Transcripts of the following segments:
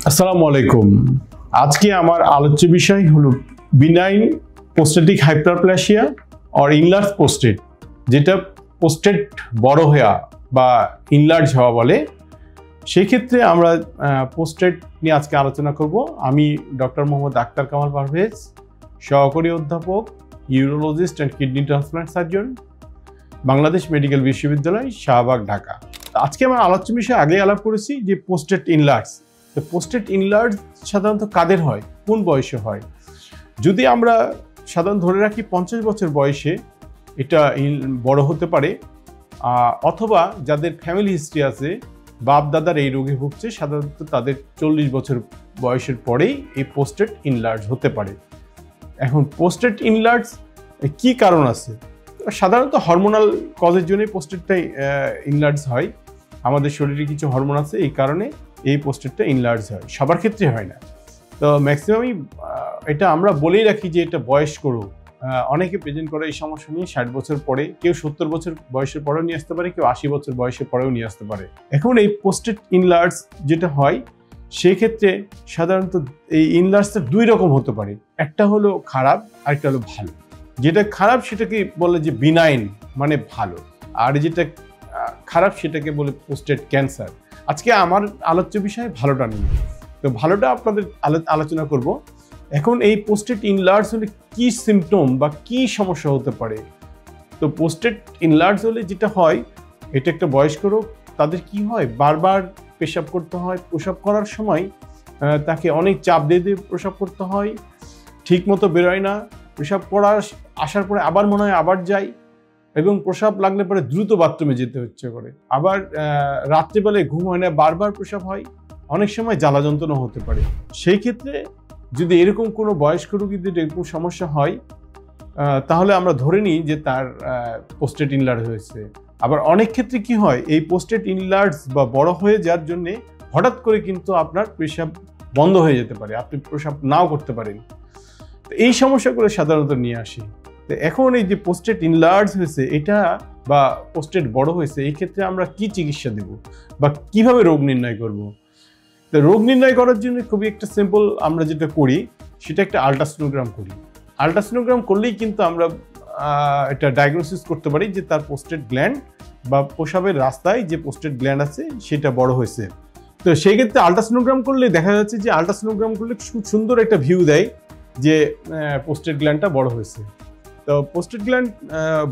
আসসালামু আলাইকুম। আজকে আমার আলোচ্য বিষয় হলো benign prostatic hyperplasia or enlarge prostate, যেটা প্রোস্টেট বড় হওয়া বা ইনলার্জ হওয়া বলে। সেই ক্ষেত্রে আমরা প্রোস্টেট নিয়ে আজকে আলোচনা করব। আমি ডক্টর মোহাম্মদ আক্তার কামাল পারভেজ, সহকারী অধ্যাপক, urologist and kidney transplant surgeon, Bangladesh medical বিশ্ববিদ্যালয়, শাহবাগ, ঢাকা। আজকে আমার আলোচ্য বিষয় আগে আলাপ করেছি যে প্রোস্টেট ইনলার্জ। তো প্রোস্টেট ইনলার্জ সাধারণত কাদের হয়, কোন বয়সে হয়? যদি আমরা সাধারণত ধরে রাখি 50 বছর বয়সে এটা বড় হতে পারে, অথবা যাদের ফ্যামিলি হিস্ট্রি আছে, বাপ দাদার এই রোগে ভুগছে, সাধারণত তাদের 40 বছর বয়সের পরেই এই প্রোস্টেট ইনলার্জ হতে পারে। এখন প্রোস্টেট ইনলার্জ কি কারণ আছে? সাধারণত হরমোনাল কজের জন্যই প্রোস্টেটটাই ইনলার্জ হয়। আমাদের শরীরে কিছু হরমোন আছে, এই কারণে এই প্রোস্টেটটা ইনলার্জ হয়, সবার ক্ষেত্রে হয় না। তো ম্যাক্সিমামই এটা আমরা বলেই রাখি যে এটা বয়স্ক রোগ। অনেকে প্রেজেন্ট করে এই সমস্যা নিয়ে 60 বছর পরে, কেউ 70 বছর বয়সের পরেও নিয়ে আসতে পারে, কেউ 80 বছর বয়সের পরেও নিয়ে আসতে পারে। এখন এই প্রোস্টেট ইনলার্জ যেটা হয়, সেই ক্ষেত্রে সাধারণত এই ইনলার্জটা দুই রকম হতে পারে। একটা হলো খারাপ, আরেকটা হলো ভালো। যেটা খারাপ সেটাকে বলে যে বিনাইন, মানে ভালো, আর যেটা খারাপ সেটাকে বলে প্রোস্টেট ক্যান্সার। আজকে আমার আলোচ্য বিষয় ভালোটা নিয়ে। তো ভালোটা আপনাদের আলোচনা করব। এখন এই প্রোস্টেট ইনলার্জ হলে কি সিমটম বা কি সমস্যা হতে পারে? তো প্রোস্টেট ইনলার্জ হলে যেটা হয়, এটা একটা বয়স্ক রোগ। তাদের কি হয়, বারবার পেশাব করতে হয়। প্রসাব করার সময় তাকে অনেক চাপ দিয়ে দিয়ে প্রসাব করতে হয়, ঠিক মতো বেরোয় না। প্রসাব করার আসার পরে আবার মনে হয় আবার যাই, এবং প্রসাব লাগলে পরে দ্রুত বাথরুমে যেতে হচ্ছে করে। আবার রাত্রিবেলায় ঘুম হয় না, বারবার প্রসাব হয়। অনেক সময় জ্বালা যন্ত্রণা হতে পারে। সেই ক্ষেত্রে যদি এরকম কোনো বয়স্ক রোগীদের এরকম সমস্যা হয়, তাহলে আমরা ধরে নিই যে তার প্রোস্টেট ইনলার্জ হয়েছে। আবার অনেক ক্ষেত্রে কি হয়, এই প্রোস্টেট ইনলার্জ বা বড় হয়ে যাওয়ার জন্যে হঠাৎ করে কিন্তু আপনার পেশাব বন্ধ হয়ে যেতে পারে, আপনি প্রসাব নাও করতে পারেন। তো এই সমস্যাগুলো সাধারণত নিয়ে আসি। তো এখন এই যে প্রোস্টেট ইনলার্জ হয়েছে এটা বা প্রোস্টেট বড় হয়েছে, এই ক্ষেত্রে আমরা কি চিকিৎসা দেব বা কিভাবে রোগ নির্ণয় করব? তো রোগ নির্ণয় করার জন্য খুবই একটা সিম্পল, আমরা যেটা করি সেটা একটা আল্ট্রাসোনোগ্রাম করি। আল্ট্রাসোনোগ্রাম করলেই কিন্তু আমরা এটা ডায়াগনোসিস করতে পারি যে তার প্রোস্টেট গ্ল্যান্ড বা প্রসাবের রাস্তায় যে প্রোস্টেট গ্ল্যান্ড আছে সেটা বড় হয়েছে। তো সেই ক্ষেত্রে আল্ট্রাসোনোগ্রাম করলে দেখা যাচ্ছে যে আল্ট্রাসোনোগ্রাম করলে খুব সুন্দর একটা ভিউ দেয় যে প্রোস্টেট গ্ল্যান্ডটা বড় হয়েছে। তো প্রোস্টেট গ্ল্যান্ড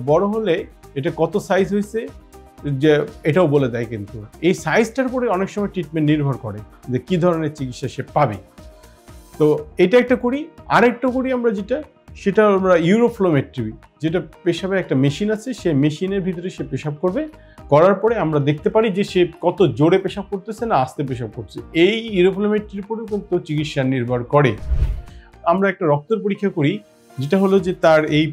বড় হলে এটা কত সাইজ হয়েছে যে এটাও বলে দেয়। কিন্তু এই সাইজটার উপরে অনেক সময় ট্রিটমেন্ট নির্ভর করে যে কী ধরনের চিকিৎসা সে পাবে। তো এটা একটা করি। আরেকটা করি আমরা যেটা, সেটা আমরা ইউরোফ্লোমেট্রি, যেটা পেশাবের একটা মেশিন আছে, সে মেশিনের ভিতরে সে পেশাব করবে। করার পরে আমরা দেখতে পারি যে সে কত জোরে পেশাব করতেছে না আস্তে পেশাব করছে। এই ইউরোফ্লোমেট্রির উপরেও কিন্তু চিকিৎসা নির্ভর করে। আমরা একটা রক্তের পরীক্ষা করি, যেটা হলো যে তার এই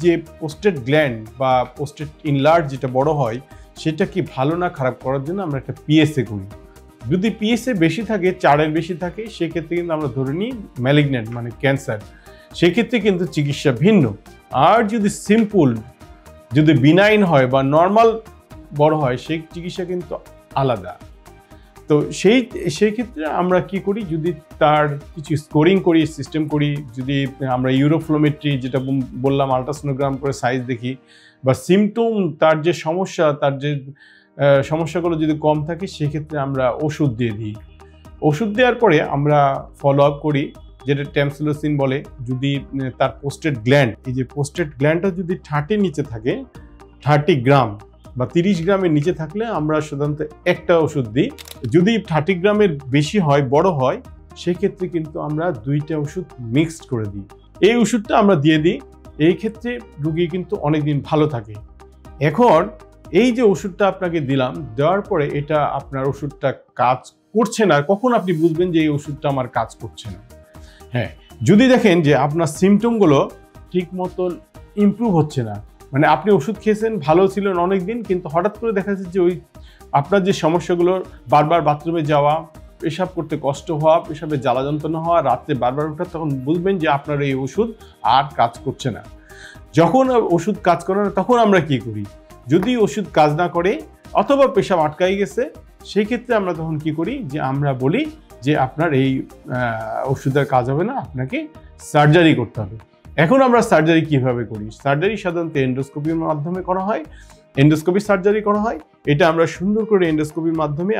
যে প্রোস্টেট গ্ল্যান্ড বা প্রোস্টেট ইনলার্জ যেটা বড় হয়, সেটা কি ভালো না খারাপ করার জন্য আমরা একটা পিএসএ করি। যদি পিএসএ বেশি থাকে, 4-এর বেশি থাকে, সেক্ষেত্রে কিন্তু আমরা ধরে নিই ম্যালিগন্যান্ট, মানে ক্যান্সার। সেক্ষেত্রে কিন্তু চিকিৎসা ভিন্ন। আর যদি সিম্পল, যদি বিনাইন হয় বা নর্মাল বড় হয়, সেই চিকিৎসা কিন্তু আলাদা। তো সেই ক্ষেত্রে আমরা কি করি, যদি তার কিছু স্কোরিং করি, সিস্টেম করি, যদি আমরা ইউরোফ্লোমেট্রি যেটা বললাম, আল্ট্রাসোনোগ্রাম করে সাইজ দেখি, বা সিমটম তার যে সমস্যা, তার যে সমস্যাগুলো যদি কম থাকে, সেক্ষেত্রে আমরা ওষুধ দিয়ে দিই। ওষুধ দেওয়ার পরে আমরা ফলো আপ করি, যেটা ট্যামসিলোসিন বলে। যদি তার প্রোস্টেট গ্ল্যান্ড, এই যে প্রোস্টেট গ্ল্যান্ডটা যদি 30 নিচে থাকে, 30 গ্রাম বা 30 গ্রামের নিচে থাকলে আমরা সাধারণত একটা ওষুধ দিই। যদি 30 গ্রামের বেশি হয়, বড় হয়, সেক্ষেত্রে কিন্তু আমরা 2টা ওষুধ মিক্সড করে দিই। এই ওষুধটা আমরা দিয়ে দিই। এই ক্ষেত্রে রোগী কিন্তু অনেকদিন ভালো থাকে। এখন এই যে ওষুধটা আপনাকে দিলাম, দেওয়ার পরে এটা আপনার ওষুধটা কাজ করছে না, কখন আপনি বুঝবেন যে এই ওষুধটা আমার কাজ করছে না? হ্যাঁ, যদি দেখেন যে আপনার সিমটমগুলো ঠিক মতন ইমপ্রুভ হচ্ছে না, মানে আপনি ওষুধ খেয়েছেন, ভালো ছিলেন অনেক দিন, কিন্তু হঠাৎ করে দেখা যাচ্ছে যে ওই আপনার যে সমস্যাগুলো, বারবার বাথরুমে যাওয়া, পেশাব করতে কষ্ট হওয়া, পেশাবে জ্বালা যন্ত্রণা হওয়া, রাত্রে বারবার ওঠা, তখন বুঝবেন যে আপনার এই ওষুধ আর কাজ করছে না। যখন ওষুধ কাজ করে না, তখন আমরা কি করি? যদি ওষুধ কাজ না করে অথবা পেশাব আটকাই গেছে, সেই ক্ষেত্রে আমরা তখন কি করি, যে আমরা বলি যে আপনার এই ওষুধের কাজ হবে না, আপনাকে সার্জারি করতে হবে। এখন আমরা সার্জারি কিভাবে করি? সার্জারি সাধারণত এন্ডোস্কোপির মাধ্যমে করা হয়, এন্ডোস্কোপি সার্জারি করা হয়। এটা আমরা সুন্দর করে এন্ডোস্কোপির মাধ্যমে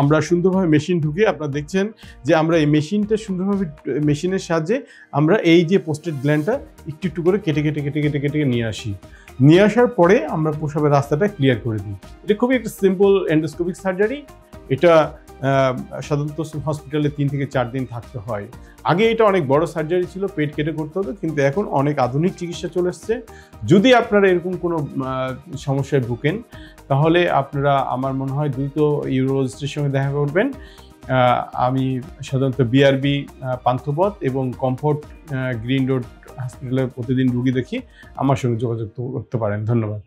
আমরা সুন্দরভাবে মেশিন ঢুকিয়ে, আপনারা দেখছেন যে আমরা এই মেশিনটা সুন্দরভাবে মেশিনের সাহায্যে আমরা এই যে প্রোস্টেট গ্ল্যান্ডটা একটু একটু করে কেটে কেটে কেটে কেটে কেটে নিয়ে আসি। নিয়ে আসার পরে আমরা প্রসবের রাস্তাটা ক্লিয়ার করে দিই। এটা খুবই একটা সিম্পল এন্ডোস্কোপিক সার্জারি। এটা সাধারণত হসপিটালে 3 থেকে 4 দিন থাকতে হয়। আগে এটা অনেক বড় সার্জারি ছিল, পেট কেটে করতে হতো, কিন্তু এখন অনেক আধুনিক চিকিৎসা চলে এসছে। যদি আপনারা এরকম কোনো সমস্যায় ভুগেন, তাহলে আপনারা আমার মনে হয় দ্রুত ইউরোলজিস্টের সঙ্গে দেখা করবেন। আমি সাধারণত বিআরবি পান্থপথ এবং কমফোর্ট গ্রিন রোড হসপিটালে প্রতিদিন রুগী দেখি। আমার সঙ্গে যোগাযোগ করতে পারেন। ধন্যবাদ।